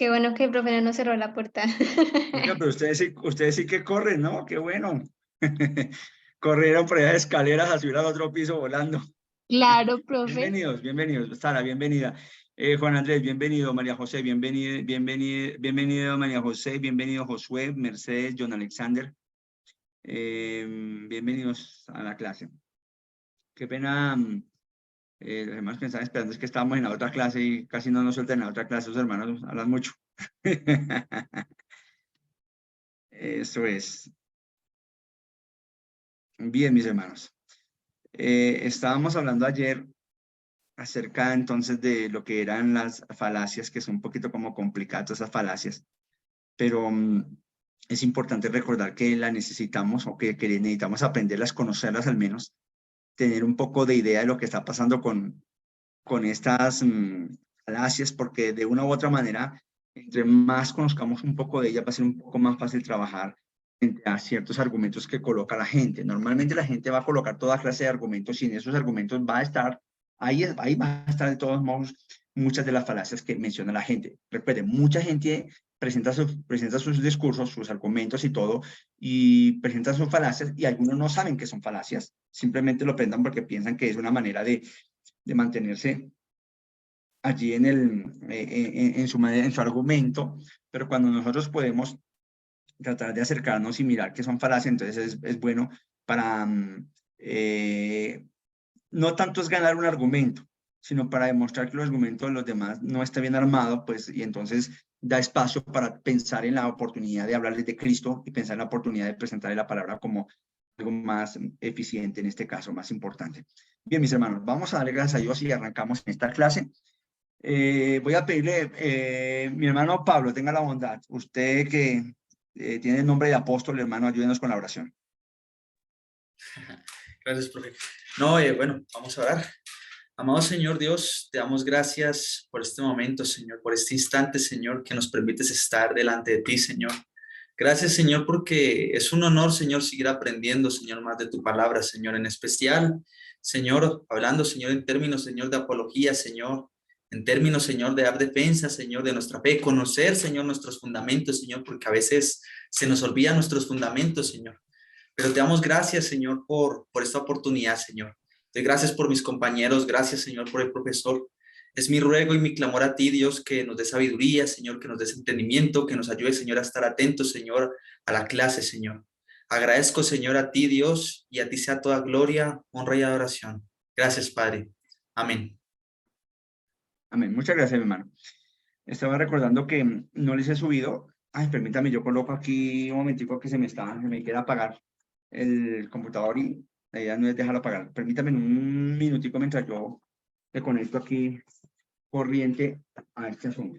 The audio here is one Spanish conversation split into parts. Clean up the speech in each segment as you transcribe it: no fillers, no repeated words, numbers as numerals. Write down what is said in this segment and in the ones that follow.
Qué bueno que el profe no nos cerró la puerta. Oiga, pero ustedes sí que corren, ¿no? Qué bueno. Corrieron por esas escaleras a subir al otro piso volando. Claro, profe. Bienvenidos, bienvenidos. Sara, bienvenida. Juan Andrés, bienvenido. María José, bienvenido María José, bienvenido Josué, Mercedes, John Alexander. Bienvenidos a la clase. Qué pena, los hermanos que están esperando es que estábamos en la otra clase y casi no nos sueltan en la otra clase, los hermanos hablan mucho. Eso es. Bien, mis hermanos. Estábamos hablando ayer acerca entonces de lo que eran las falacias, que son un poquito como complicadas esas falacias, pero es importante recordar que las necesitamos o que necesitamos aprenderlas, conocerlas al menos, tener un poco de idea de lo que está pasando con estas falacias, porque de una u otra manera, entre más conozcamos un poco de ellas, va a ser un poco más fácil trabajar frente a ciertos argumentos que coloca la gente. Normalmente la gente va a colocar toda clase de argumentos y en esos argumentos va a estar, ahí va a estar de todos modos muchas de las falacias que menciona la gente. Recuerden, mucha gente presenta sus discursos, sus argumentos y todo, y presenta sus falacias y algunos no saben que son falacias, simplemente lo presentan porque piensan que es una manera de mantenerse allí en su argumento, pero cuando nosotros podemos tratar de acercarnos y mirar que son falacias, entonces es bueno para, no tanto es ganar un argumento, sino para demostrar que el argumento de los demás no está bien armado, pues, y entonces da espacio para pensar en la oportunidad de hablarles de Cristo y pensar en la oportunidad de presentarle la palabra como algo más eficiente, en este caso, más importante. Bien, mis hermanos, vamos a darle gracias a Dios y arrancamos en esta clase. Voy a pedirle, mi hermano Pablo, tenga la bondad, usted que tiene el nombre de apóstol, hermano, ayúdenos con la oración. Gracias, profe. No, bueno, vamos a orar. Amado Señor Dios, te damos gracias por este momento, Señor, por este instante, Señor, que nos permites estar delante de ti, Señor. Gracias, Señor, porque es un honor, Señor, seguir aprendiendo, Señor, más de tu palabra, Señor, en especial, Señor, hablando, Señor, en términos, Señor, de apología, Señor, en términos, Señor, de dar defensa, Señor, de nuestra fe, conocer, Señor, nuestros fundamentos, Señor, porque a veces se nos olvidan nuestros fundamentos, Señor. Pero te damos gracias, Señor, por esta oportunidad, Señor. Te doy gracias por mis compañeros, gracias, Señor, por el profesor. Es mi ruego y mi clamor a ti, Dios, que nos dé sabiduría, Señor, que nos des entendimiento, que nos ayude, Señor, a estar atentos, Señor, a la clase, Señor. Agradezco, Señor, a ti, Dios, y a ti sea toda gloria, honra y adoración. Gracias, Padre. Amén. Amén. Muchas gracias, mi hermano. Estaba recordando que no les he subido. Ay, permítame, yo coloco aquí un momentico que se me queda apagar el computador y la idea no es dejarlo apagar. Permítame un minutico mientras yo le conecto aquí corriente a este asunto.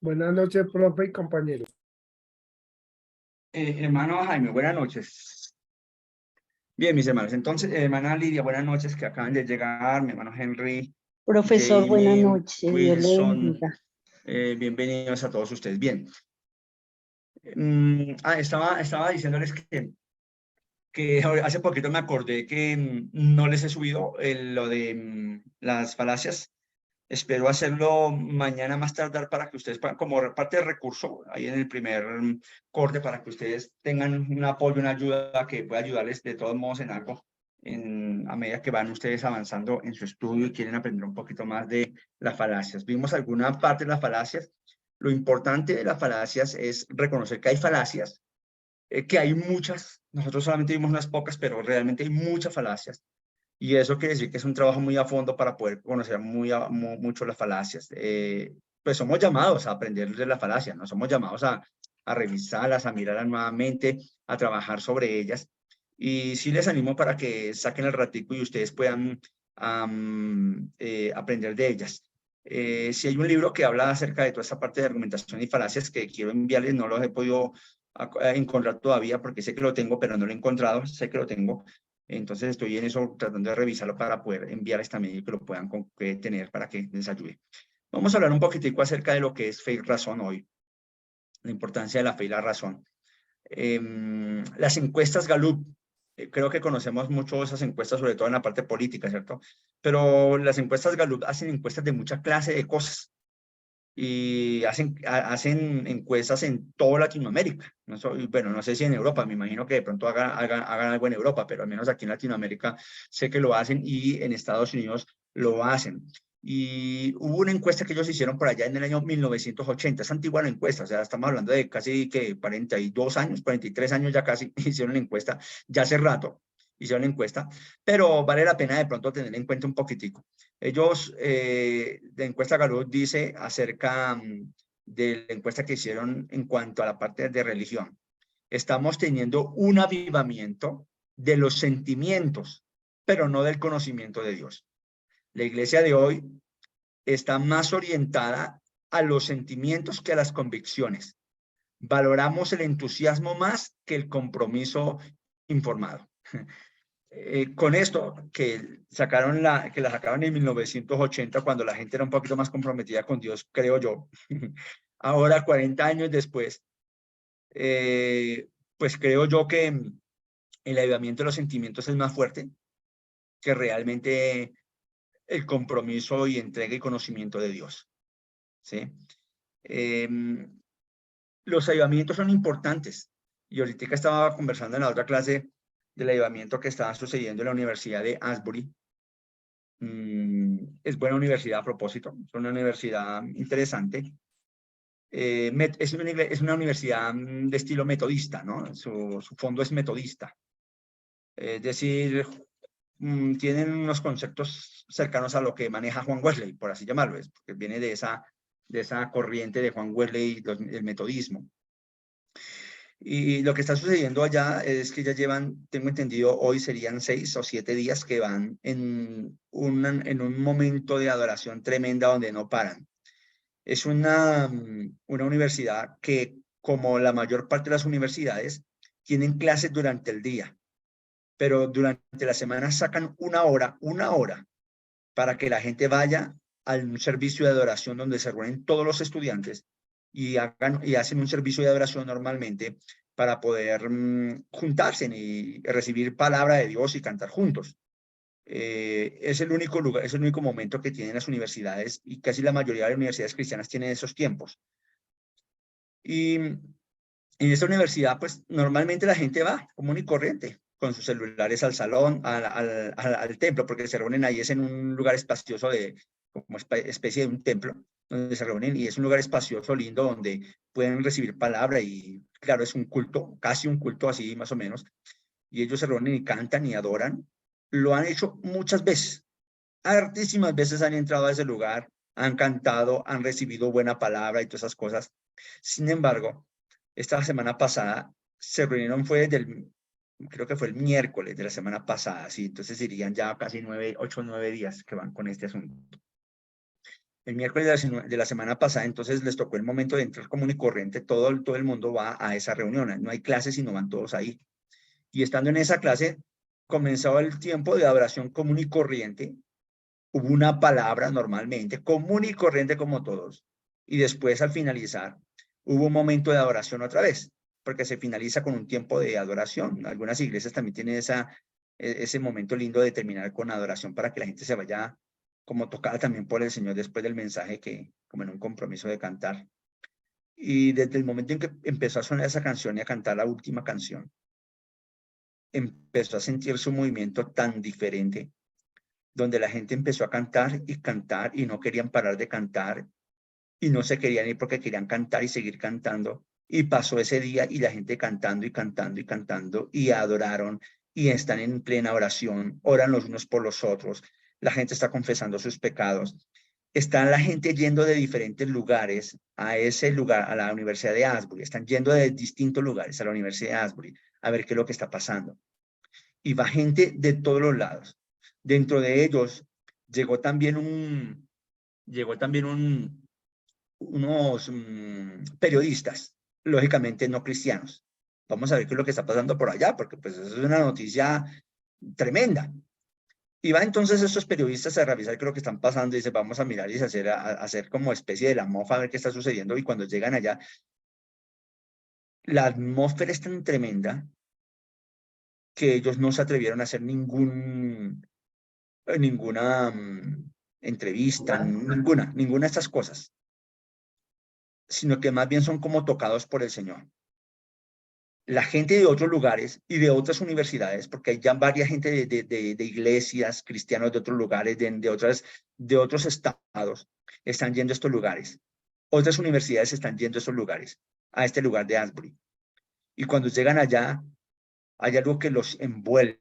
Buenas noches, profe y compañeros. Hermano Jaime, buenas noches. Bien, mis hermanos. Entonces, hermana Lidia, buenas noches, que acaban de llegar. Mi hermano Henry, Profesor, buenas Jamie, noches. Dios le Wilson, bendiga. bienvenidos a todos ustedes. Bien. Estaba diciéndoles que hace poquito me acordé que no les he subido lo de las falacias. Espero hacerlo mañana más tardar para que ustedes puedan, como parte de recurso, ahí en el primer corte, para que ustedes tengan un apoyo, una ayuda que pueda ayudarles de todos modos en algo a medida que van ustedes avanzando en su estudio y quieren aprender un poquito más de las falacias. Vimos alguna parte de las falacias. Lo importante de las falacias es reconocer que hay falacias, que hay muchas. Nosotros solamente vimos unas pocas, pero realmente hay muchas falacias. Y eso quiere decir que es un trabajo muy a fondo para poder conocer mucho las falacias. Pues somos llamados a aprender de las falacias, no somos llamados a revisarlas, a mirarlas nuevamente, a trabajar sobre ellas. Y sí les animo para que saquen el ratico y ustedes puedan aprender de ellas. Si hay un libro que habla acerca de toda esa parte de argumentación y falacias que quiero enviarles, no los he podido encontrar todavía porque sé que lo tengo, pero no lo he encontrado, sé que lo tengo. Entonces estoy en eso tratando de revisarlo para poder enviarles también y que lo puedan tener para que les ayude. Vamos a hablar un poquitico acerca de lo que es fe y razón hoy, la importancia de la fe y la razón. Las encuestas Gallup, creo que conocemos mucho esas encuestas, sobre todo en la parte política, ¿cierto? Pero las encuestas Gallup hacen encuestas de mucha clase de cosas y hacen encuestas en toda Latinoamérica. No bueno, no sé si en Europa, me imagino que de pronto hagan algo en Europa, pero al menos aquí en Latinoamérica sé que lo hacen y en Estados Unidos lo hacen. Y hubo una encuesta que ellos hicieron por allá en el año 1980, es antigua la encuesta, o sea, estamos hablando de casi que 42 años, 43 años ya casi hicieron la encuesta, ya hace rato hicieron la encuesta, pero vale la pena de pronto tener en cuenta un poquitico. Ellos, la encuesta Gallup dice acerca de la encuesta que hicieron en cuanto a la parte de religión. Estamos teniendo un avivamiento de los sentimientos, pero no del conocimiento de Dios. La iglesia de hoy está más orientada a los sentimientos que a las convicciones. Valoramos el entusiasmo más que el compromiso informado. Con esto, que la sacaron en 1980, cuando la gente era un poquito más comprometida con Dios, creo yo. Ahora, 40 años después, pues creo yo que el avivamiento de los sentimientos es más fuerte que realmente el compromiso y entrega y conocimiento de Dios. ¿Sí? Los avivamientos son importantes. Y ahorita estaba conversando en la otra clase del avivamiento que estaba sucediendo en la Universidad de Asbury. Es buena universidad a propósito, es una universidad interesante. Es una universidad de estilo metodista, ¿no? Su fondo es metodista. Es decir, tienen unos conceptos cercanos a lo que maneja Juan Wesley, por así llamarlo, porque viene de esa corriente de Juan Wesley, el metodismo. Y lo que está sucediendo allá es que ya llevan, tengo entendido, hoy serían 6 o 7 días que van en un momento de adoración tremenda donde no paran. Es una universidad que, como la mayor parte de las universidades, tienen clases durante el día, pero durante la semana sacan una hora para que la gente vaya a un servicio de adoración donde se reúnen todos los estudiantes y hacen un servicio de adoración normalmente para poder juntarse y recibir palabra de Dios y cantar juntos. Es el único lugar, es el único momento que tienen las universidades, y casi la mayoría de las universidades cristianas tienen esos tiempos. Y en esta universidad, pues normalmente la gente va común y corriente con sus celulares al salón, al templo, porque se reúnen ahí, es en un lugar espacioso como especie de un templo, donde se reúnen, y es un lugar espacioso, lindo, donde pueden recibir palabra, y claro, es un culto, casi un culto así más o menos, y ellos se reúnen y cantan y adoran. Lo han hecho muchas veces, hartísimas veces han entrado a ese lugar, han cantado, han recibido buena palabra y todas esas cosas. Sin embargo, esta semana pasada se reunieron, creo que fue el miércoles de la semana pasada, sí, entonces irían ya casi 8 o 9 días que van con este asunto. El miércoles de la semana pasada, entonces les tocó el momento de entrar común y corriente, todo el mundo va a esa reunión, no hay clases, sino van todos ahí. Y estando en esa clase, comenzaba el tiempo de adoración común y corriente, hubo una palabra normalmente, común y corriente como todos, y después al finalizar, hubo un momento de adoración otra vez, porque se finaliza con un tiempo de adoración. Algunas iglesias también tienen ese momento lindo de terminar con adoración para que la gente se vaya como tocada también por el Señor después del mensaje, como en un compromiso de cantar. Y desde el momento en que empezó a sonar esa canción y a cantar la última canción, empezó a sentir su movimiento tan diferente, donde la gente empezó a cantar y no querían parar de cantar y no se querían ir porque querían cantar y seguir cantando. Y pasó ese día y la gente cantando y cantando y cantando y adoraron y están en plena oración, oran los unos por los otros. La gente está confesando sus pecados. Está la gente yendo de diferentes lugares a ese lugar, a la Universidad de Asbury. Están yendo de distintos lugares a la Universidad de Asbury a ver qué es lo que está pasando. Y va gente de todos los lados. Dentro de ellos llegó también unos periodistas, lógicamente no cristianos. Vamos a ver qué es lo que está pasando por allá, porque pues eso es una noticia tremenda. Y van entonces estos periodistas a revisar qué es lo que están pasando y dicen, vamos a mirar y hacer como especie de la mofa a ver qué está sucediendo. Y cuando llegan allá, la atmósfera es tan tremenda que ellos no se atrevieron a hacer ninguna entrevista, ninguna de estas cosas, sino que más bien son como tocados por el Señor. La gente de otros lugares y de otras universidades, porque hay ya varias gente de iglesias, cristianos de otros lugares, de otros estados, están yendo a estos lugares. Otras universidades están yendo a estos lugares, a este lugar de Asbury. Y cuando llegan allá, hay algo que los envuelve,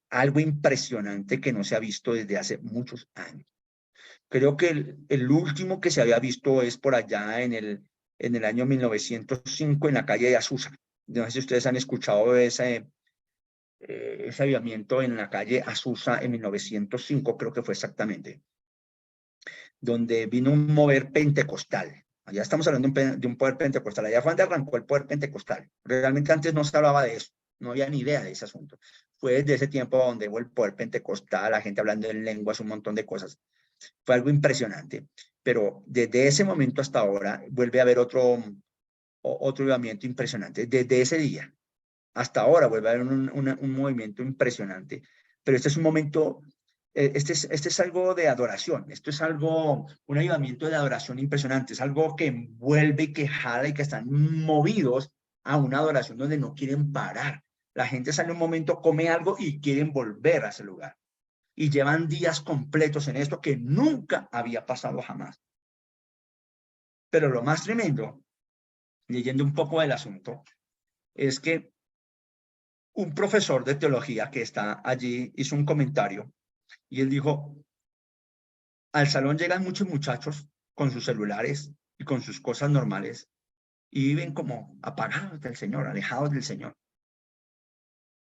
algo impresionante que no se ha visto desde hace muchos años. Creo que el último que se había visto es por allá en el año 1905 en la calle de Azusa. No sé si ustedes han escuchado ese avivamiento en la calle Azusa en 1905, creo que fue exactamente, donde vino un mover pentecostal. Allá estamos hablando de un poder pentecostal. Allá fue donde arrancó el poder pentecostal. Realmente antes no se hablaba de eso. No había ni idea de ese asunto. Fue desde ese tiempo donde hubo el poder pentecostal, la gente hablando en lenguas, un montón de cosas. Fue algo impresionante. Pero desde ese momento hasta ahora vuelve a haber otro avivamiento impresionante. Desde ese día hasta ahora vuelve a haber un movimiento impresionante. Pero este es un momento, este es algo de adoración. Esto es algo, un avivamiento de adoración impresionante. Es algo que envuelve y que jala y que están movidos a una adoración donde no quieren parar. La gente sale un momento, come algo y quieren volver a ese lugar. Y llevan días completos en esto que nunca había pasado jamás. Pero lo más tremendo, leyendo un poco del asunto, es que un profesor de teología que está allí hizo un comentario y él dijo, al salón llegan muchos muchachos con sus celulares y con sus cosas normales y viven como apagados del Señor, alejados del Señor.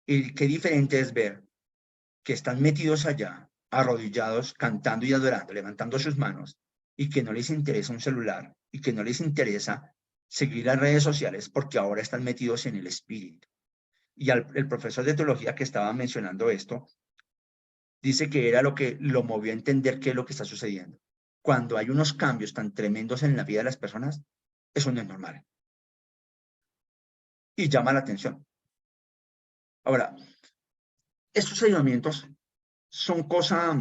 Y qué diferente es ver que están metidos allá, arrodillados, cantando y adorando, levantando sus manos, y que no les interesa un celular, y que no les interesa seguir las redes sociales, porque ahora están metidos en el Espíritu. Y el profesor de teología que estaba mencionando esto, dice que era lo que lo movió a entender qué es lo que está sucediendo. Cuando hay unos cambios tan tremendos en la vida de las personas, eso no es normal. Y llama la atención. Ahora, estos avivamientos son cosa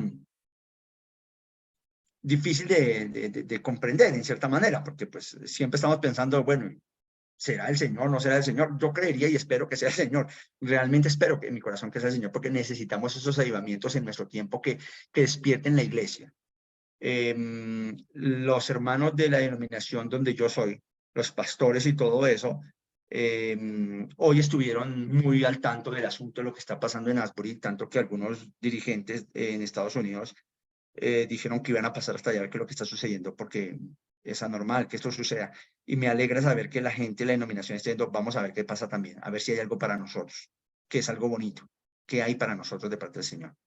difícil de comprender en cierta manera, porque pues siempre estamos pensando, bueno, ¿será el Señor? ¿No será el Señor? Yo creería y espero que sea el Señor. Realmente espero que en mi corazón que sea el Señor, porque necesitamos esos avivamientos en nuestro tiempo que despierten la iglesia. Los hermanos de la denominación donde yo soy, los pastores y todo eso, hoy estuvieron muy al tanto del asunto de lo que está pasando en Asbury, tanto que algunos dirigentes en Estados Unidos dijeron que iban a pasar hasta allá a ver qué es lo que está sucediendo, porque es anormal que esto suceda. Y me alegra saber que la gente de la denominación está diciendo, vamos a ver qué pasa también, a ver si hay algo para nosotros, que es algo bonito, que hay para nosotros de parte del Señor.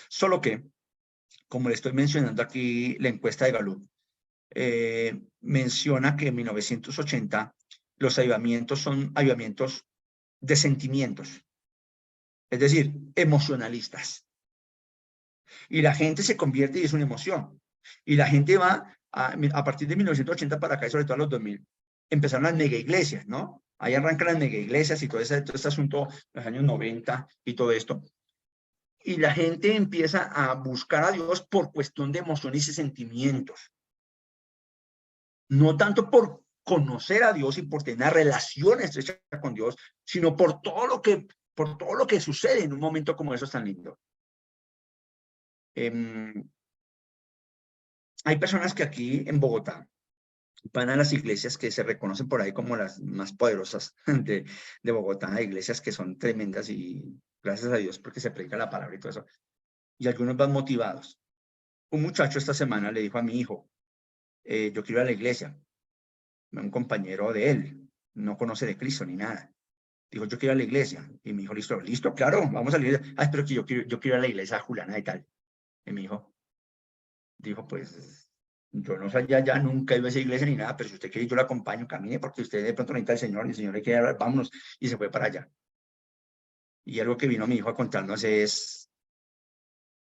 Solo que, como le estoy mencionando aquí, la encuesta de Gallup menciona que en 1980 los avivamientos son avivamientos de sentimientos, es decir, emocionalistas. Y la gente se convierte y es una emoción. Y la gente va, a partir de 1980 para acá, y sobre todo a los 2000, empezaron las mega iglesias, ¿no? Ahí arrancan las mega iglesias y todo este asunto, los años 90 y todo esto. Y la gente empieza a buscar a Dios por cuestión de emociones y sentimientos. No tanto por conocer a Dios y por tener relaciones estrechas con Dios, sino por todo lo que sucede en un momento como eso tan lindo. Hay personas que aquí en Bogotá van a las iglesias que se reconocen por ahí como las más poderosas de Bogotá, iglesias que son tremendas y gracias a Dios porque se predica la palabra y todo eso. Y algunos van motivados. Un muchacho esta semana le dijo a mi hijo, yo quiero ir a la iglesia. Un compañero de él, no conoce de Cristo ni nada. Dijo, yo quiero ir a la iglesia. Y mi hijo, listo, claro, vamos a la iglesia. Pero que yo quiero ir a la iglesia Juliana y tal. Y mi hijo dijo, pues, yo no soy allá, nunca he ido a esa iglesia ni nada, pero si usted quiere, yo lo acompaño, camine, porque usted de pronto necesita al Señor, y el Señor le quiere hablar, vámonos. Y se fue para allá. Y algo que vino mi hijo a contarnos es,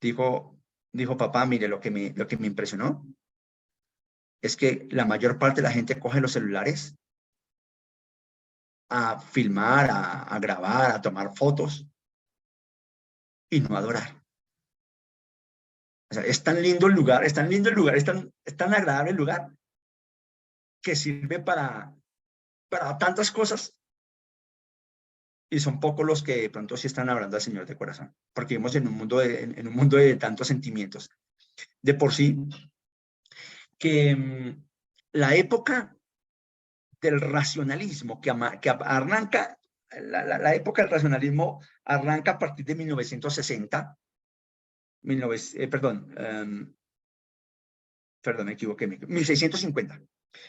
dijo, papá, mire, lo que me impresionó es que la mayor parte de la gente coge los celulares a filmar, a grabar, a tomar fotos y no a adorar. O sea, es tan lindo el lugar, es tan lindo el lugar, es tan agradable el lugar que sirve para tantas cosas. Y son pocos los que de pronto sí están hablando al Señor de corazón, porque vivimos en un mundo de tantos sentimientos. De por sí, que la época del racionalismo que arranca, la época del racionalismo arranca a partir de 1960, perdón, me equivoqué, 1650.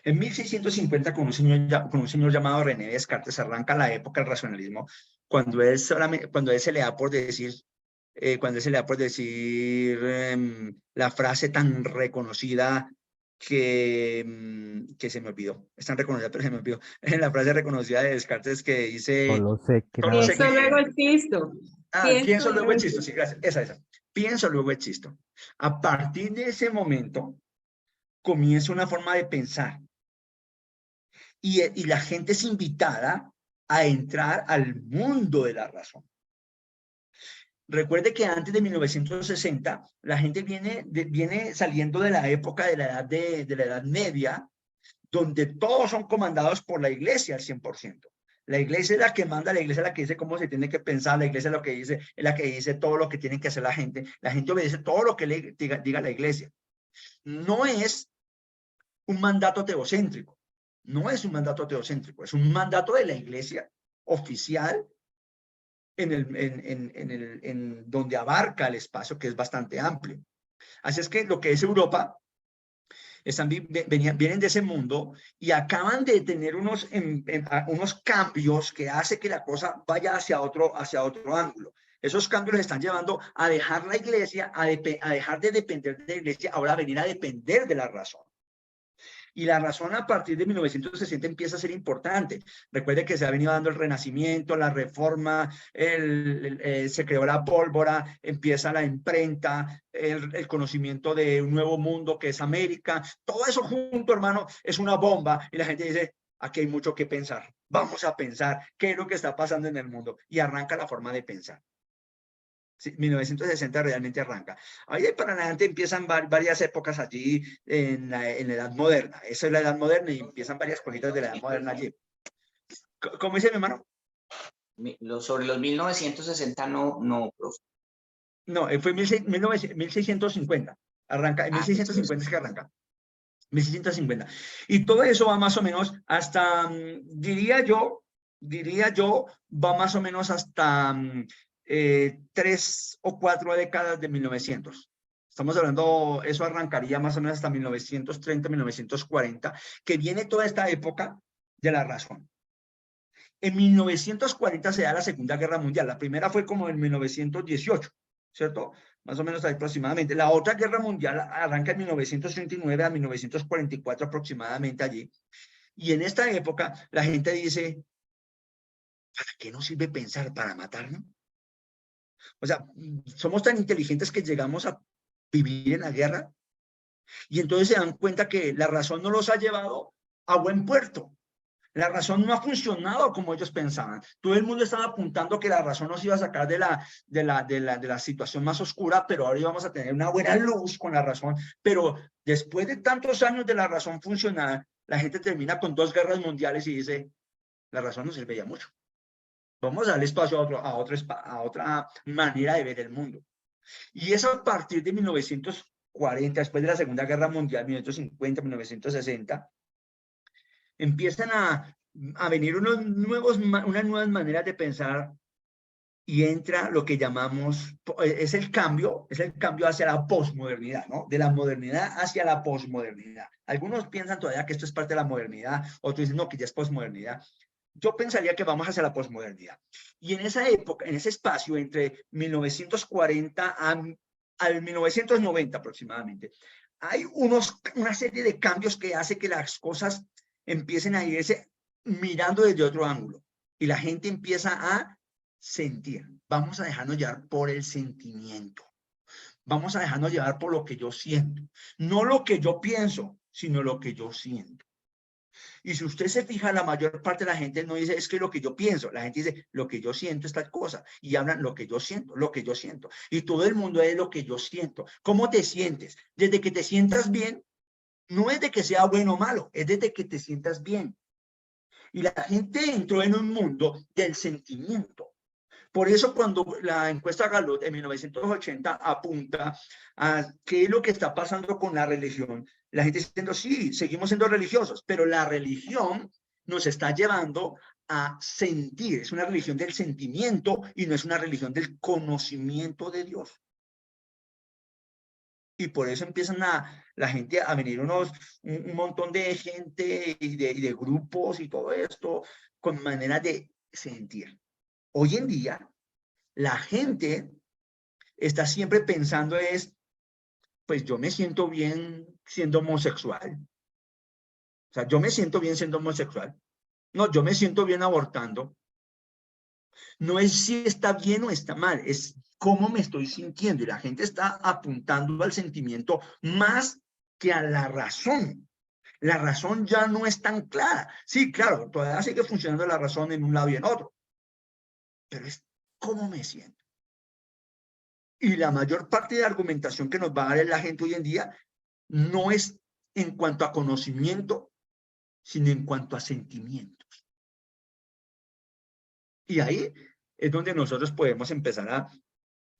En 1650, con un señor llamado René Descartes, arranca la época del racionalismo, cuando él se le da por decir, la frase tan reconocida que se me olvidó. Es tan reconocida, pero se me olvidó. La frase reconocida de Descartes que dice... Solo sé que solo sé Pienso, luego existo. pienso, luego existo. Sí, gracias. Esa. Pienso, luego existo. A partir de ese momento, comienza una forma de pensar. Y la gente es invitada a entrar al mundo de la razón. Recuerde que antes de 1960, la gente viene saliendo de la época de la edad media, donde todos son comandados por la iglesia al 100%. La iglesia es la que manda, la iglesia es la que dice cómo se tiene que pensar, la iglesia es la que dice todo lo que tiene que hacer la gente. La gente obedece todo lo que le diga la iglesia. No es un mandato teocéntrico, es un mandato de la iglesia oficial en donde abarca el espacio, que es bastante amplio. Así es que lo que es Europa, vienen de ese mundo y acaban de tener unos cambios que hace que la cosa vaya hacia otro ángulo. Esos cambios les están llevando a dejar la iglesia, a dejar de depender de la iglesia, ahora a venir a depender de la razón. Y la razón a partir de 1960 empieza a ser importante. Recuerde que se ha venido dando el Renacimiento, la Reforma, se creó la pólvora, empieza la imprenta, el conocimiento de un nuevo mundo que es América. Todo eso junto, hermano, es una bomba. Y la gente dice, aquí hay mucho que pensar. Vamos a pensar qué es lo que está pasando en el mundo. Y arranca la forma de pensar. Sí, 1960 realmente arranca. Ahí para adelante empiezan varias épocas allí en la Edad Moderna. Esa es la Edad Moderna y empiezan varias cositas de la Edad Moderna allí. ¿Cómo dice mi hermano? Sobre los 1960 no, profe. No, fue 1650. Arranca, en 1650 es que arranca. 1650. Y todo eso va más o menos hasta, diría yo, va más o menos hasta 3 o 4 décadas de 1900. Estamos hablando, eso arrancaría más o menos hasta 1930, 1940, que viene toda esta época de la razón. En 1940 se da la Segunda Guerra Mundial. La primera fue como en 1918, ¿cierto? Más o menos aproximadamente. La otra guerra mundial arranca en 1939 a 1944 aproximadamente allí. Y en esta época la gente dice, ¿para qué nos sirve pensar? ¿Para matarnos? O sea, somos tan inteligentes que llegamos a vivir en la guerra y entonces se dan cuenta que la razón no los ha llevado a buen puerto. La razón no ha funcionado como ellos pensaban. Todo el mundo estaba apuntando que la razón nos iba a sacar de la situación más oscura, pero ahora íbamos a tener una buena luz con la razón. Pero después de tantos años de la razón funcionar, la gente termina con 2 guerras mundiales y dice, la razón no sirve ya mucho. Vamos a darle espacio a otra manera de ver el mundo. Y eso a partir de 1940, después de la Segunda Guerra Mundial, 1950, 1960, empiezan a venir unas nuevas maneras de pensar y entra lo que llamamos, es el cambio hacia la posmodernidad, ¿no? De la modernidad hacia la posmodernidad. Algunos piensan todavía que esto es parte de la modernidad, otros dicen no, que ya es posmodernidad. Yo pensaría que vamos hacia la posmodernidad. Y en esa época, en ese espacio entre 1940 al 1990 aproximadamente, hay una serie de cambios que hace que las cosas empiecen a irse mirando desde otro ángulo. Y la gente empieza a sentir. Vamos a dejarnos llevar por el sentimiento. Vamos a dejarnos llevar por lo que yo siento. No lo que yo pienso, sino lo que yo siento. Y si usted se fija, la mayor parte de la gente no dice, es que lo que yo pienso. La gente dice, lo que yo siento es tal cosa. Y hablan lo que yo siento, lo que yo siento. Y todo el mundo es lo que yo siento. ¿Cómo te sientes? Desde que te sientas bien, no es de que sea bueno o malo, es desde que te sientas bien. Y la gente entró en un mundo del sentimiento. Por eso cuando la encuesta Gallup en 1980 apunta a qué es lo que está pasando con la religión, la gente está diciendo, sí, seguimos siendo religiosos, pero la religión nos está llevando a sentir. Es una religión del sentimiento y no es una religión del conocimiento de Dios. Y por eso empiezan la gente a venir un montón de gente y de grupos y todo esto con maneras de sentir. Hoy en día, la gente está siempre pensando pues yo me siento bien siendo homosexual. O sea, yo me siento bien siendo homosexual. No, yo me siento bien abortando. No es si está bien o está mal, es cómo me estoy sintiendo. Y la gente está apuntando al sentimiento más que a la razón. La razón ya no es tan clara. Sí, claro, todavía sigue funcionando la razón en un lado y en otro. Pero es cómo me siento. Y la mayor parte de la argumentación que nos va a dar la gente hoy en día no es en cuanto a conocimiento, sino en cuanto a sentimientos. Y ahí es donde nosotros podemos empezar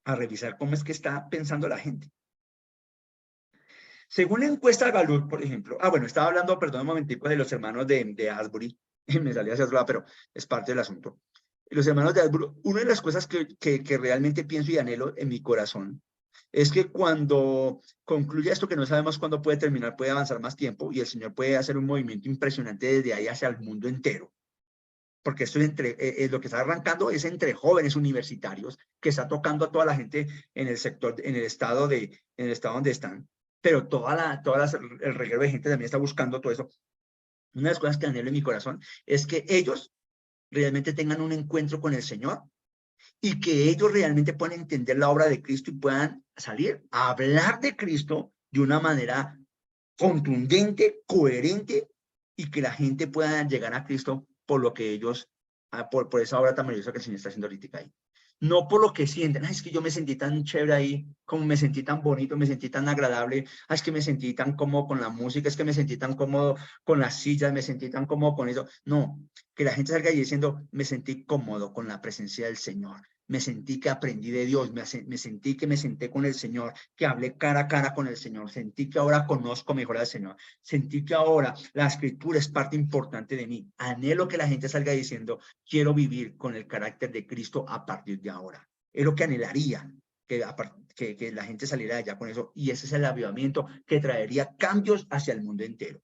a revisar cómo es que está pensando la gente. Según la encuesta de Gallup, por ejemplo, bueno, estaba hablando, perdón un momentico, de los hermanos de Asbury, me salía hacia otro lado, pero es parte del asunto. Los hermanos de Asbury, una de las cosas que realmente pienso y anhelo en mi corazón es que cuando concluya esto, que no sabemos cuándo puede terminar, puede avanzar más tiempo y el Señor puede hacer un movimiento impresionante desde ahí hacia el mundo entero. Porque esto es lo que está arrancando es entre jóvenes universitarios, que está tocando a toda la gente en el sector, en el estado donde están, pero el reguero de gente también está buscando todo eso. Una de las cosas que anhelo en mi corazón es que ellos realmente tengan un encuentro con el Señor y que ellos realmente puedan entender la obra de Cristo y puedan salir a hablar de Cristo de una manera contundente, coherente, y que la gente pueda llegar a Cristo por lo que ellos, por esa obra tan maravillosa que el Señor está haciendo ahorita ahí. No por lo que sienten, es que yo me sentí tan chévere ahí, como me sentí tan bonito, me sentí tan agradable, es que me sentí tan cómodo con la música, es que me sentí tan cómodo con las sillas, me sentí tan cómodo con eso. No, que la gente salga ahí diciendo, me sentí cómodo con la presencia del Señor. Me sentí que aprendí de Dios, me sentí que me senté con el Señor, que hablé cara a cara con el Señor, sentí que ahora conozco mejor al Señor, sentí que ahora la Escritura es parte importante de mí. Anhelo que la gente salga diciendo, quiero vivir con el carácter de Cristo a partir de ahora. Es lo que anhelaría, que la gente saliera de allá con eso, y ese es el avivamiento que traería cambios hacia el mundo entero.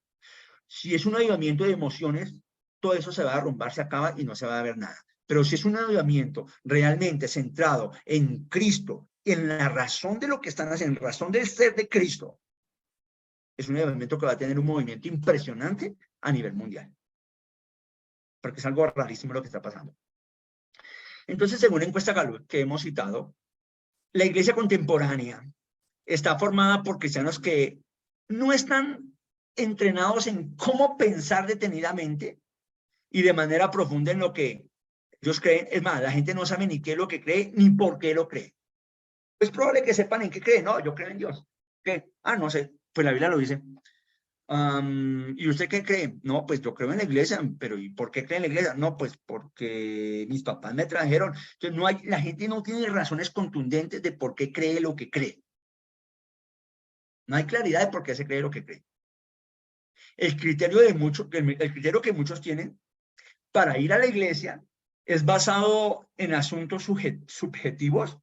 Si es un avivamiento de emociones, todo eso se va a derrumbar, se acaba y no se va a ver nada. Pero si es un avivamiento realmente centrado en Cristo, en la razón de lo que están haciendo, en razón del ser de Cristo, es un avivamiento que va a tener un movimiento impresionante a nivel mundial. Porque es algo rarísimo lo que está pasando. Entonces, según la encuesta Gallup que hemos citado, la iglesia contemporánea está formada por cristianos que no están entrenados en cómo pensar detenidamente y de manera profunda en lo que ellos creen. Es más, la gente no sabe ni qué es lo que cree, ni por qué lo cree. Es probable que sepan en qué creen. No, yo creo en Dios. ¿Qué? No sé. Pues la Biblia lo dice. ¿Y usted qué cree? No, pues yo creo en la iglesia. Pero ¿y por qué cree en la iglesia? No, pues porque mis papás me trajeron. Entonces, la gente no tiene razones contundentes de por qué cree lo que cree. No hay claridad de por qué se cree lo que cree. El criterio que muchos tienen para ir a la iglesia es basado en asuntos subjetivos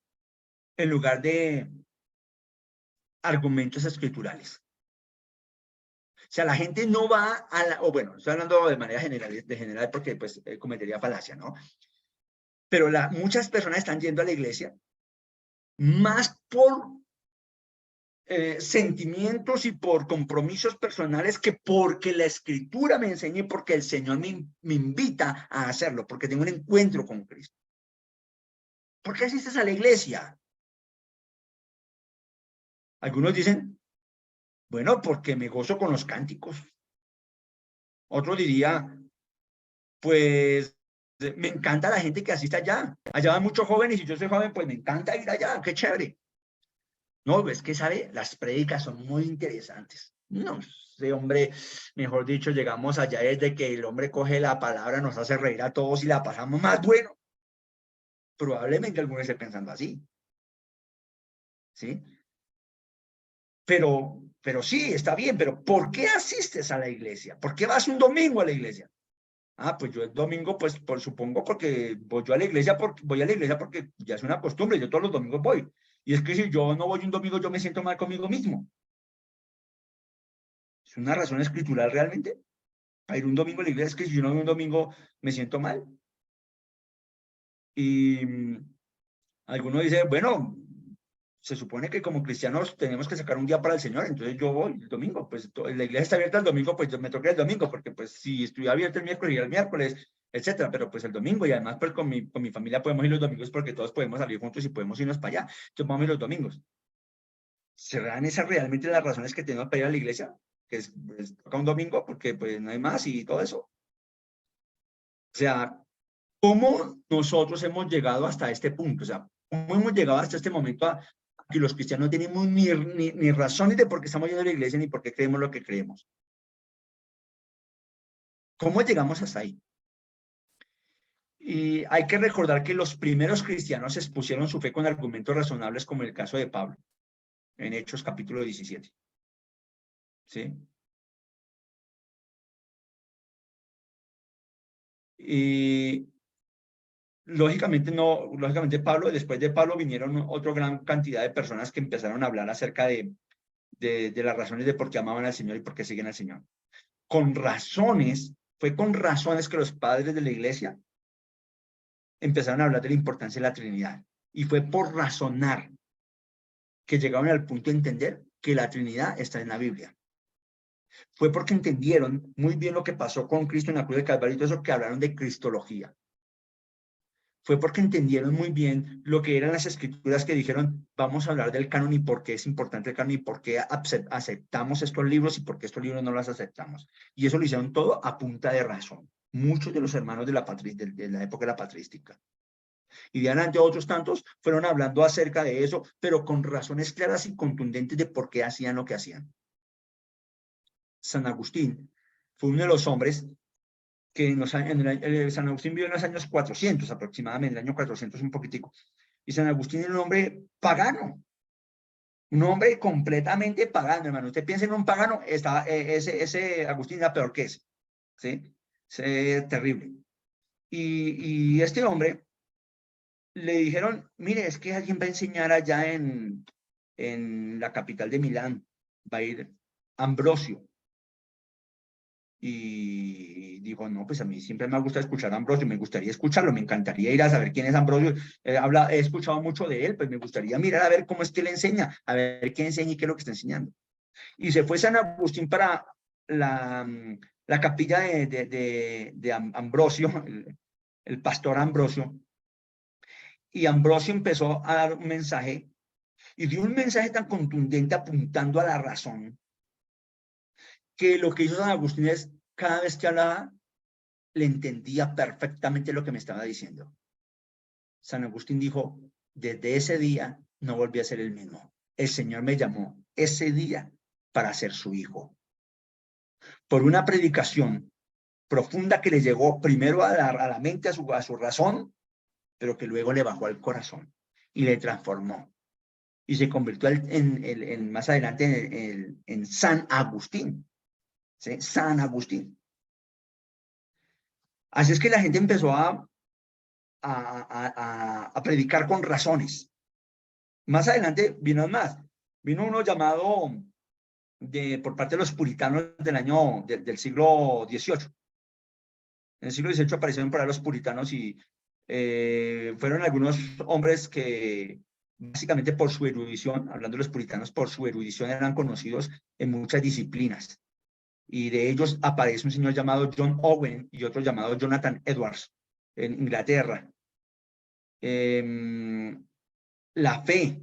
en lugar de argumentos escriturales. O sea, la gente no va o bueno, estoy hablando de manera general porque pues cometería falacia, ¿no? Pero muchas personas están yendo a la iglesia más por sentimientos y por compromisos personales que porque la Escritura me enseña y porque el Señor me invita a hacerlo, porque tengo un encuentro con Cristo. ¿Por qué asistes a la iglesia? Algunos dicen, bueno, porque me gozo con los cánticos. Otro diría, pues me encanta la gente que asiste allá. Allá van muchos jóvenes y yo soy joven, pues me encanta ir allá, qué chévere. No, es que, ¿sabe? Las prédicas son muy interesantes. No sé, hombre, mejor dicho, llegamos allá desde que el hombre coge la palabra, nos hace reír a todos y la pasamos más bueno. Probablemente algunos estén pensando así. ¿Sí? Pero sí, está bien, pero ¿por qué asistes a la iglesia? ¿Por qué vas un domingo a la iglesia? Ah, pues yo el domingo, pues supongo porque voy yo a la iglesia, porque ya es una costumbre, yo todos los domingos voy. Y es que si yo no voy un domingo, yo me siento mal conmigo mismo. ¿Es una razón escritural realmente? Para ir un domingo a la iglesia, es que si yo no voy un domingo, me siento mal. Y algunos dicen, bueno, se supone que como cristianos tenemos que sacar un día para el Señor, entonces yo voy el domingo, pues la iglesia está abierta el domingo, pues yo me toca el domingo, porque pues si estuviera abierto el miércoles, iría el miércoles, etcétera, pero pues el domingo, y además pues con mi familia podemos ir los domingos porque todos podemos salir juntos y podemos irnos para allá, entonces vamos a ir los domingos. ¿Serán esas realmente las razones que tenemos para ir a la iglesia? Que es, pues, toca un domingo porque pues no hay más y todo eso. O sea, ¿cómo nosotros hemos llegado hasta este punto? O sea, ¿cómo hemos llegado hasta este momento a que los cristianos no tenemos ni razones de por qué estamos yendo a la iglesia ni por qué creemos lo que creemos? ¿Cómo llegamos hasta ahí? Y hay que recordar que los primeros cristianos expusieron su fe con argumentos razonables, como el caso de Pablo, en Hechos capítulo 17. ¿Sí? Y lógicamente después de Pablo vinieron otra gran cantidad de personas que empezaron a hablar acerca de las razones de por qué amaban al Señor y por qué siguen al Señor. Fue con razones que los padres de la iglesia empezaron a hablar de la importancia de la Trinidad. Y fue por razonar que llegaron al punto de entender que la Trinidad está en la Biblia. Fue porque entendieron muy bien lo que pasó con Cristo en la cruz del Calvario y todo eso, que hablaron de cristología. Fue porque entendieron muy bien lo que eran las escrituras, que dijeron, vamos a hablar del canon y por qué es importante el canon y por qué aceptamos estos libros y por qué estos libros no los aceptamos. Y eso lo hicieron todo a punta de razón. Muchos de los hermanos de la época de la patrística. Y de adelante otros tantos fueron hablando acerca de eso, pero con razones claras y contundentes de por qué hacían lo que hacían. San Agustín fue uno de los hombres que San Agustín vivió en los años 400 aproximadamente, el año 400 un poquitico. Y San Agustín era un hombre pagano, un hombre completamente pagano, hermano. Usted piensa en un pagano, ese Agustín era peor que ese, ¿sí? Terrible. Y este hombre le dijeron, mire, es que alguien va a enseñar allá en la capital de Milán, va a ir Ambrosio. Y dijo, no, pues a mí siempre me ha gustado escuchar a Ambrosio, me gustaría escucharlo, me encantaría ir a saber quién es Ambrosio. He escuchado mucho de él, pues me gustaría mirar a ver cómo es que le enseña, a ver qué enseña y qué es lo que está enseñando. Y se fue San Agustín para la capilla de Ambrosio, el pastor Ambrosio, y Ambrosio empezó a dar un mensaje, y dio un mensaje tan contundente apuntando a la razón, que lo que hizo San Agustín es, cada vez que hablaba, le entendía perfectamente lo que me estaba diciendo. San Agustín dijo, desde ese día no volví a ser el mismo. El Señor me llamó ese día para ser su hijo. Por una predicación profunda que le llegó primero a la mente, a su razón, pero que luego le bajó al corazón y le transformó. Y se convirtió más adelante en San Agustín. ¿Sí? San Agustín. Así es que la gente empezó a predicar con razones. Más adelante vino uno llamado por parte de los puritanos del siglo XVIII. En el siglo XVIII aparecieron por ahí los puritanos y fueron algunos hombres que básicamente por su erudición, hablando de los puritanos, por su erudición eran conocidos en muchas disciplinas. Y de ellos aparece un señor llamado John Owen y otro llamado Jonathan Edwards en Inglaterra. la fe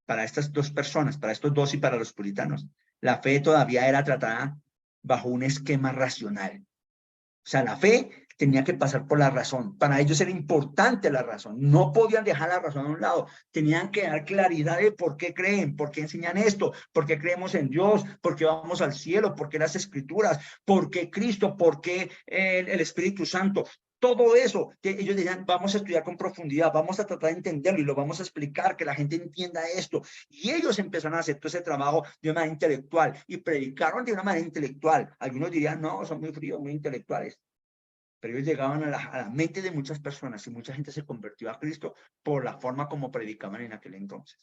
para estas dos personas, para estos dos y para los puritanos, la fe todavía era tratada bajo un esquema racional. O sea, la fe tenía que pasar por la razón. Para ellos era importante la razón. No podían dejar la razón a un lado. Tenían que dar claridad de por qué creen, por qué enseñan esto, por qué creemos en Dios, por qué vamos al cielo, por qué las Escrituras, por qué Cristo, por qué el Espíritu Santo. Todo eso, que ellos decían, vamos a estudiar con profundidad, vamos a tratar de entenderlo y lo vamos a explicar, que la gente entienda esto. Y ellos empezaron a hacer todo ese trabajo de una manera intelectual y predicaron de una manera intelectual. Algunos dirían, no, son muy fríos, muy intelectuales. Pero ellos llegaban a la mente de muchas personas y mucha gente se convirtió a Cristo por la forma como predicaban en aquel entonces.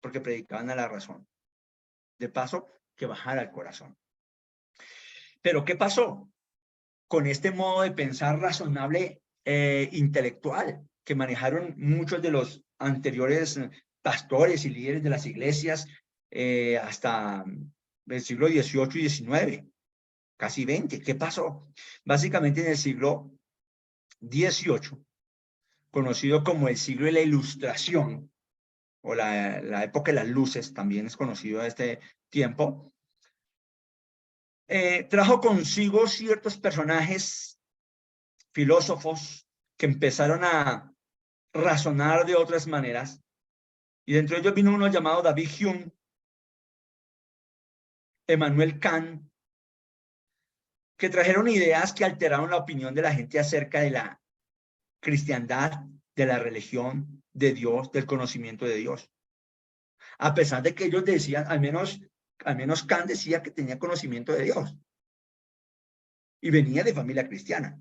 Porque predicaban a la razón. De paso, que bajara el corazón. Pero ¿qué pasó con este modo de pensar razonable intelectual que manejaron muchos de los anteriores pastores y líderes de las iglesias hasta el siglo XVIII y XIX? Casi 20. ¿Qué pasó? Básicamente en el siglo XVIII, conocido como el siglo de la Ilustración, o la época de las luces, también es conocido a este tiempo, trajo consigo ciertos personajes, filósofos, que empezaron a razonar de otras maneras, y dentro de ellos vino uno llamado David Hume, Emmanuel Kant, que trajeron ideas que alteraron la opinión de la gente acerca de la cristiandad, de la religión, de Dios, del conocimiento de Dios. A pesar de que ellos decían, al menos Kant decía que tenía conocimiento de Dios. Y venía de familia cristiana.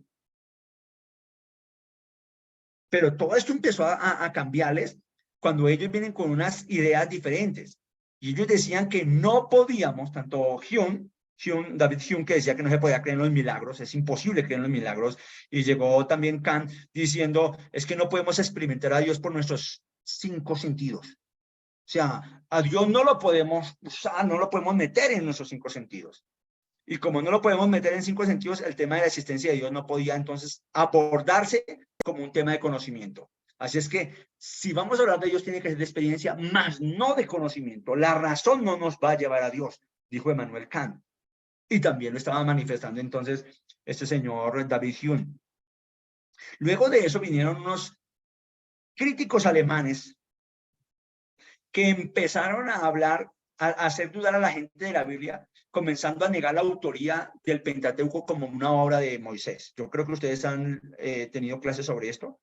Pero todo esto empezó a cambiarles cuando ellos vienen con unas ideas diferentes. Y ellos decían que no podíamos, tanto David Hume, que decía que no se podía creer en los milagros, es imposible creer en los milagros, y llegó también Kant diciendo, es que no podemos experimentar a Dios por nuestros 5 sentidos. O sea, a Dios no lo podemos usar, no lo podemos meter en nuestros 5 sentidos. Y como no lo podemos meter en 5 sentidos, el tema de la existencia de Dios no podía entonces abordarse como un tema de conocimiento. Así es que si vamos a hablar de Dios, tiene que ser de experiencia, más no de conocimiento. La razón no nos va a llevar a Dios, dijo Emmanuel Kant. Y también lo estaba manifestando entonces este señor David Hume. Luego de eso vinieron unos críticos alemanes que empezaron a hablar, a hacer dudar a la gente de la Biblia, comenzando a negar la autoría del Pentateuco como una obra de Moisés. Yo creo que ustedes han tenido clases sobre esto.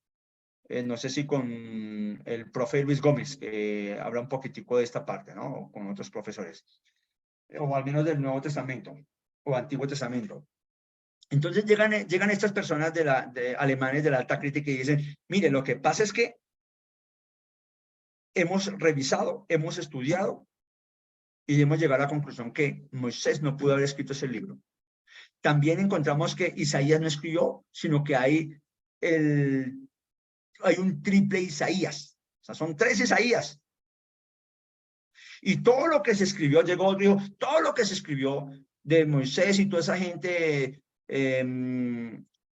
No sé si con el profe Luis Gómez, que habla un poquitico de esta parte, ¿no? O con otros profesores. O al menos del Nuevo Testamento o Antiguo Testamento. Entonces llegan estas personas de alemanes de la alta crítica y dicen, mire, lo que pasa es que hemos revisado, hemos estudiado y hemos llegado a la conclusión que Moisés no pudo haber escrito ese libro. También encontramos que Isaías no escribió, sino que hay un triple Isaías. O sea, son 3 Isaías. Y todo lo que se escribió, todo lo que se escribió de Moisés y toda esa gente,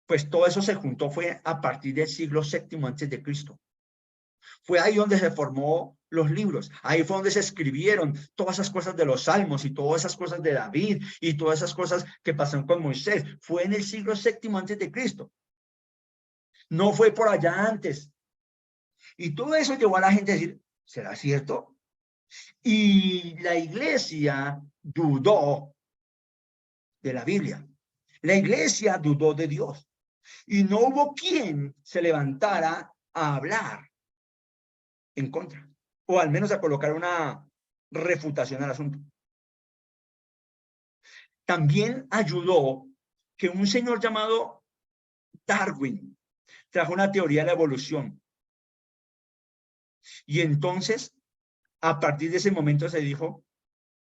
pues todo eso se juntó, fue a partir del siglo VII antes de Cristo. Fue ahí donde se formó los libros, ahí fue donde se escribieron todas esas cosas de los salmos y todas esas cosas de David y todas esas cosas que pasaron con Moisés. Fue en el siglo VII antes de Cristo. No fue por allá antes. Y todo eso llevó a la gente a decir, ¿será cierto? Y la iglesia dudó de la Biblia. La iglesia dudó de Dios. Y no hubo quien se levantara a hablar en contra, o al menos a colocar una refutación al asunto. También ayudó que un señor llamado Darwin trajo una teoría de la evolución. Y entonces, a partir de ese momento se dijo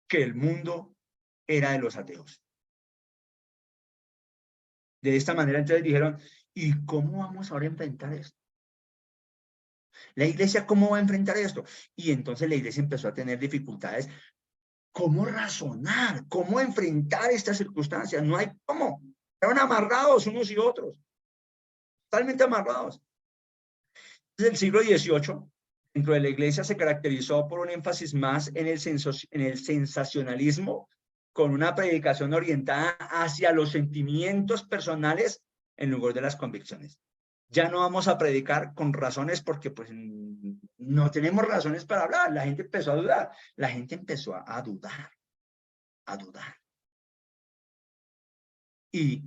que el mundo era de los ateos. De esta manera entonces dijeron, ¿y cómo vamos ahora a enfrentar esto? La iglesia, ¿cómo va a enfrentar esto? Y entonces la iglesia empezó a tener dificultades. ¿Cómo razonar? ¿Cómo enfrentar estas circunstancias? No hay cómo. Estaban amarrados unos y otros. Totalmente amarrados. Desde el siglo XVIII, dentro de la iglesia se caracterizó por un énfasis más en el sensacionalismo, con una predicación orientada hacia los sentimientos personales en lugar de las convicciones. Ya no vamos a predicar con razones porque pues no tenemos razones para hablar. La gente empezó a dudar. La gente empezó a dudar. A dudar. Y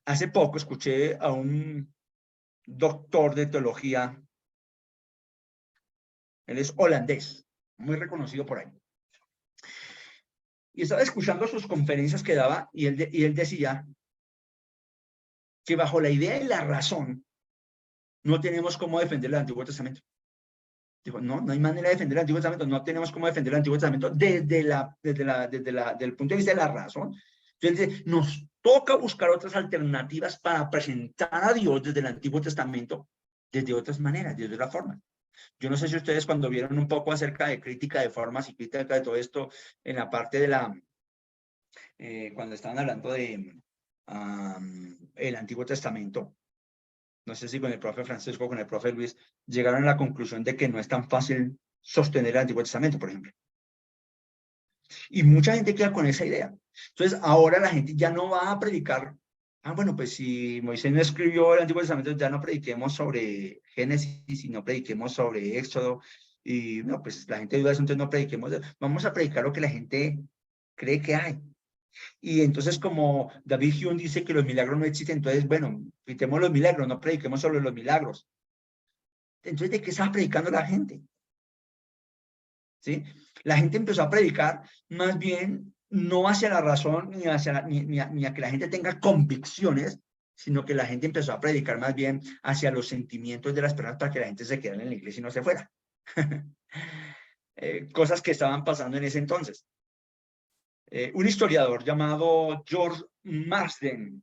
hace poco escuché a un doctor de teología. Él es holandés, muy reconocido por ahí. Y estaba escuchando sus conferencias que daba y él decía que bajo la idea y la razón no tenemos cómo defender el Antiguo Testamento. Dijo, no hay manera de defender el Antiguo Testamento, no tenemos cómo defender el Antiguo Testamento desde el punto de vista de la razón. Entonces dice, nos toca buscar otras alternativas para presentar a Dios desde el Antiguo Testamento desde otras maneras, de otra forma. Yo no sé si ustedes cuando vieron un poco acerca de crítica de formas y crítica de todo esto en la parte de cuando estaban hablando de el Antiguo Testamento, no sé si con el profe Francisco o con el profe Luis, llegaron a la conclusión de que no es tan fácil sostener el Antiguo Testamento, por ejemplo. Y mucha gente queda con esa idea. Entonces, ahora la gente ya no va a predicar. Bueno, pues si Moisés no escribió el Antiguo Testamento, ya no prediquemos sobre Génesis y no prediquemos sobre Éxodo. Y no, pues la gente duda eso, entonces no prediquemos. Vamos a predicar lo que la gente cree que hay. Y entonces, como David Hume dice que los milagros no existen, entonces, bueno, quitemos los milagros, no prediquemos sobre los milagros. Entonces, ¿de qué está predicando la gente? ¿Sí? La gente empezó a predicar más bien no hacia la razón ni a que la gente tenga convicciones, sino que la gente empezó a predicar más bien hacia los sentimientos de las personas para que la gente se quedara en la iglesia y no se fuera. Cosas que estaban pasando en ese entonces. Un historiador llamado George Marsden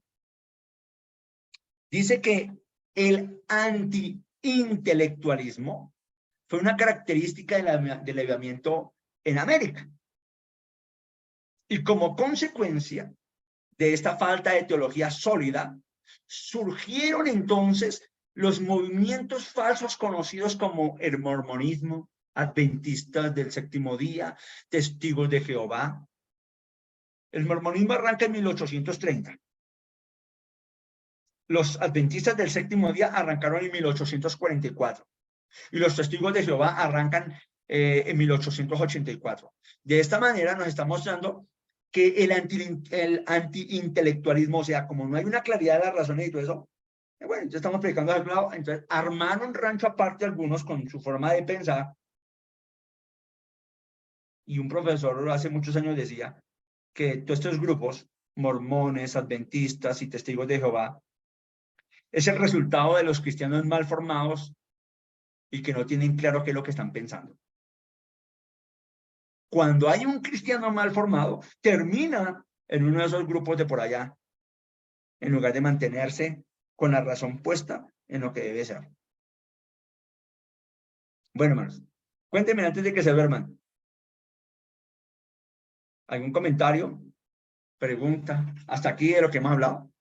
dice que el anti-intelectualismo fue una característica del avivamiento en América. Y como consecuencia de esta falta de teología sólida, surgieron entonces los movimientos falsos conocidos como el mormonismo, adventistas del séptimo día, testigos de Jehová. El mormonismo arranca en 1830. Los adventistas del séptimo día arrancaron en 1844. Y los testigos de Jehová arrancan en 1884. De esta manera nos está mostrando que el anti-intelectualismo, o sea, como no hay una claridad de las razones y todo eso, bueno, entonces estamos predicando al lado, entonces armaron rancho aparte algunos con su forma de pensar. Y un profesor hace muchos años decía que todos estos grupos, mormones, adventistas y testigos de Jehová, es el resultado de los cristianos mal formados y que no tienen claro qué es lo que están pensando. Cuando hay un cristiano mal formado, termina en uno de esos grupos de por allá, en lugar de mantenerse con la razón puesta en lo que debe ser. Bueno, hermanos, cuéntenme antes de que se duerman. ¿Algún comentario? ¿Pregunta? ¿Hasta aquí de lo que hemos hablado?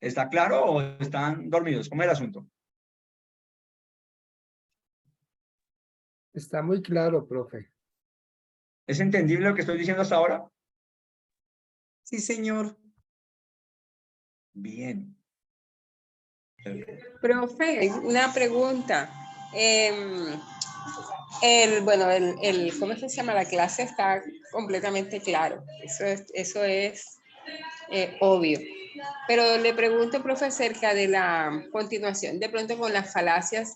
¿Está claro o están dormidos? ¿Cómo es el asunto? Está muy claro, profe. ¿Es entendible lo que estoy diciendo hasta ahora? Sí, señor. Bien. Profe, una pregunta. ¿Cómo se llama? La clase está completamente claro. Eso es obvio. Pero le pregunto, profe, acerca de la continuación, de pronto con las falacias,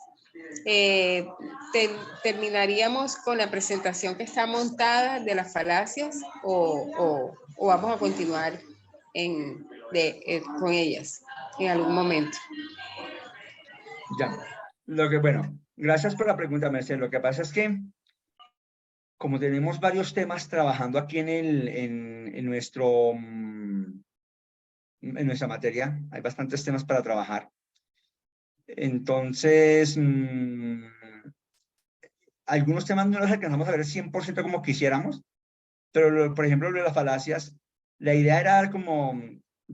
¿terminaríamos con la presentación que está montada de las falacias o vamos a continuar con ellas en algún momento? Ya. Bueno, gracias por la pregunta, Mercedes. Lo que pasa es que como tenemos varios temas trabajando aquí en nuestra materia, hay bastantes temas para trabajar. Entonces, algunos temas no los alcanzamos a ver 100% como quisiéramos, pero por ejemplo, lo de las falacias, la idea era como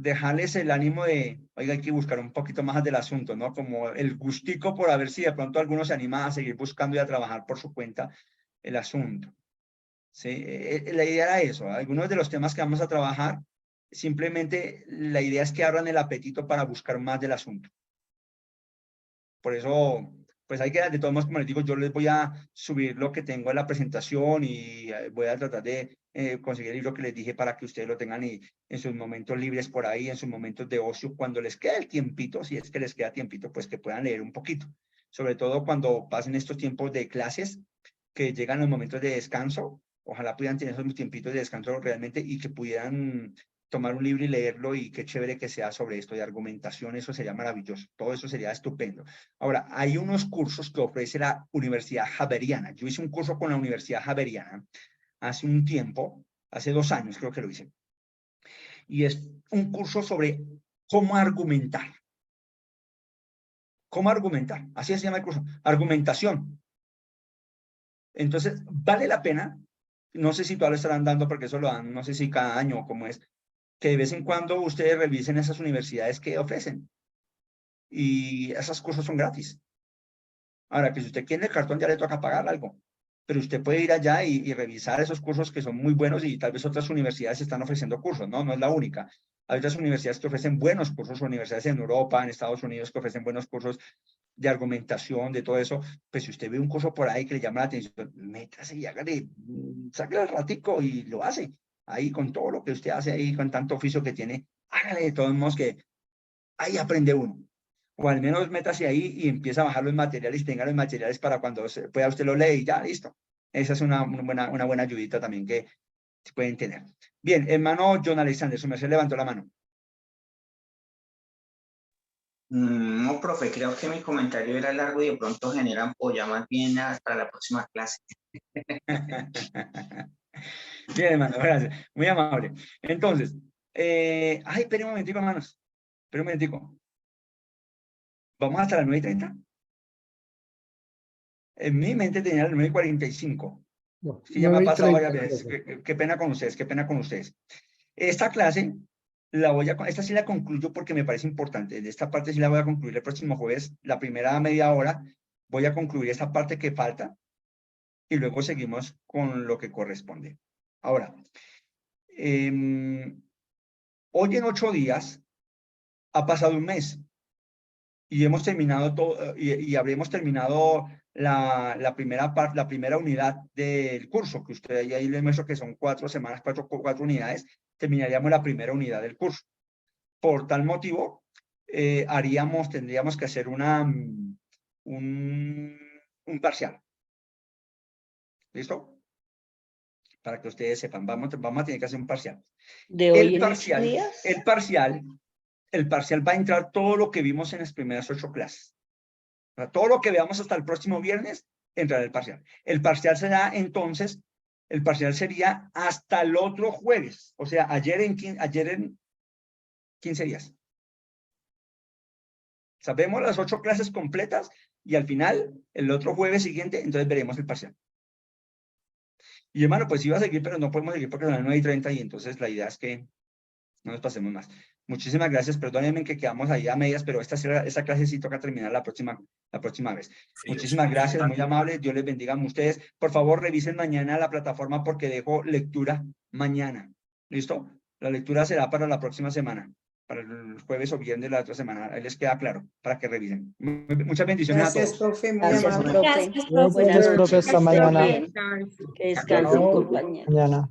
dejarles el ánimo de, oiga, hay que buscar un poquito más del asunto, ¿no? Como el gustico por a ver si de pronto alguno se anima a seguir buscando y a trabajar por su cuenta el asunto. ¿Sí? La idea era eso. Algunos de los temas que vamos a trabajar, simplemente la idea es que abran el apetito para buscar más del asunto. Por eso, pues hay que, de todos modos, como les digo, yo les voy a subir lo que tengo en la presentación y voy a tratar de conseguir el libro que les dije para que ustedes lo tengan y, en sus momentos libres por ahí, en sus momentos de ocio, cuando les queda el tiempito, si es que les queda tiempito, pues que puedan leer un poquito. Sobre todo cuando pasen estos tiempos de clases, que llegan los momentos de descanso, ojalá pudieran tener esos tiempitos de descanso realmente y que pudieran tomar un libro y leerlo, y qué chévere que sea sobre esto de argumentación, eso sería maravilloso, todo eso sería estupendo. Ahora, hay unos cursos que ofrece la Universidad Javeriana. Yo hice un curso con la Universidad Javeriana hace un tiempo, hace 2 años creo que lo hice, y es un curso sobre cómo argumentar. ¿Cómo argumentar? Así se llama el curso, argumentación. Entonces, vale la pena, no sé si todavía lo estarán dando porque eso lo dan, no sé si cada año o cómo es, que de vez en cuando ustedes revisen esas universidades que ofrecen. Y esos cursos son gratis. Ahora, que si usted quiere el cartón ya le toca pagar algo, pero usted puede ir allá y revisar esos cursos que son muy buenos, y tal vez otras universidades están ofreciendo cursos, ¿no? No es la única. Hay otras universidades que ofrecen buenos cursos, universidades en Europa, en Estados Unidos, que ofrecen buenos cursos de argumentación, de todo eso. Pues si usted ve un curso por ahí que le llama la atención, métase y hágale, sáquele el ratico y lo hace. Ahí con todo lo que usted hace ahí, con tanto oficio que tiene, hágale de todos modos, que ahí aprende uno. O al menos métase ahí y empieza a bajar los materiales, y tenga los materiales para cuando pueda usted lo lee y ya, listo. Esa es una buena ayudita también que pueden tener. Bien, hermano John Alexander, su merced levantó la mano. No, profe, creo que mi comentario era largo y de pronto generan polla, más bien para la próxima clase. Bien, hermano, gracias. Muy amable. Entonces, esperen un momentico, hermanos. Esperen un momentico. ¿Vamos hasta las 9:30? En mi mente tenía las 9:45. No, Sí, ya me ha pasado 9:30, varias veces. profe. Qué pena con ustedes, qué pena con ustedes. Esta clase, esta sí la concluyo porque me parece importante. De esta parte sí la voy a concluir el próximo jueves. La primera media hora voy a concluir esta parte que falta y luego seguimos con lo que corresponde. Ahora, hoy en 8 días ha pasado un mes y hemos terminado todo, y habremos terminado la primera unidad del curso, que usted ahí les muestro que son 4 semanas, 4 unidades. Terminaríamos la primera unidad del curso. Por tal motivo, tendríamos que hacer un parcial. ¿Listo? Para que ustedes sepan, vamos a tener que hacer un parcial. ¿De hoy en 8 días? El parcial va a entrar todo lo que vimos en las primeras 8 clases. O sea, todo lo que veamos hasta el próximo viernes entrará el parcial. El parcial será entonces, el parcial sería hasta el otro jueves. O sea, ayer en 15 días. Sabemos las 8 clases completas y al final, el otro jueves siguiente, entonces veremos el parcial. Y hermano, pues iba a seguir, pero no podemos seguir porque son las 9:30 y entonces la idea es que no nos pasemos más. Muchísimas gracias, perdónenme que quedamos ahí a medias, pero esta clase sí toca terminar la próxima vez. Muchísimas gracias, muy amables, Dios les bendiga a ustedes. Por favor, revisen mañana la plataforma porque dejo lectura mañana. ¿Listo? La lectura será para la próxima semana, para el jueves o viernes de la otra semana. Ahí les queda claro, para que revisen. Muchas bendiciones Gracias, a todos. profe, muy Gracias, amable. profe. Gracias, profe. Buenas Profe, noches. hasta mañana. Que descansen, Chao. compañeros. Mañana.